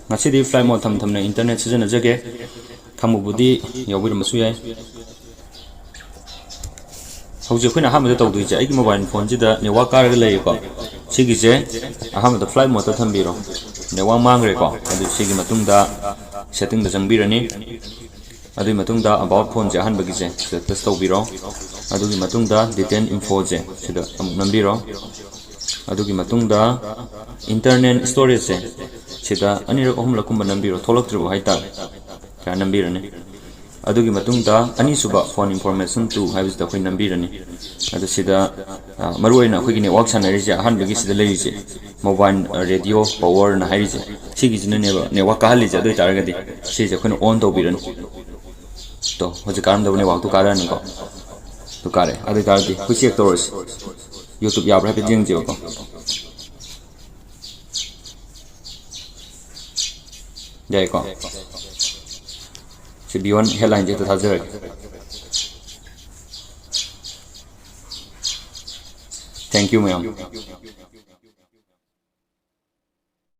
ngasi flight mode thamna internet sijana jage thamubudi yawbiram su yai hauji khuna hamada tawdu je ai mobile phone jida network kar ga lay ko sigi je ahamada flight mode thambiro network mangre ko adu sigi matungda setting da jangbirani adu matungda about phone je hanbagi je test tawbiro adu gi matungda detail info je sida nambiro adu gi matungda internet storage je sida anirak ahumla kumba nambiro tholaktribo haita ka nambirani adugi matungda ani suba phone information tu habis da khoi nambirani adu sida maruina khoi ne work sanari je han bagi sida lei je mobile radio power na hai je sigi jina ne wa ka hali je adu taragadi si je khoi on to biran to hoje karam da ne wa tu karani ko tu kare adu tardi khoi check toros youtube ya bra pe jing je ko jai ko si beyond headline je ta hazard thank you ma'am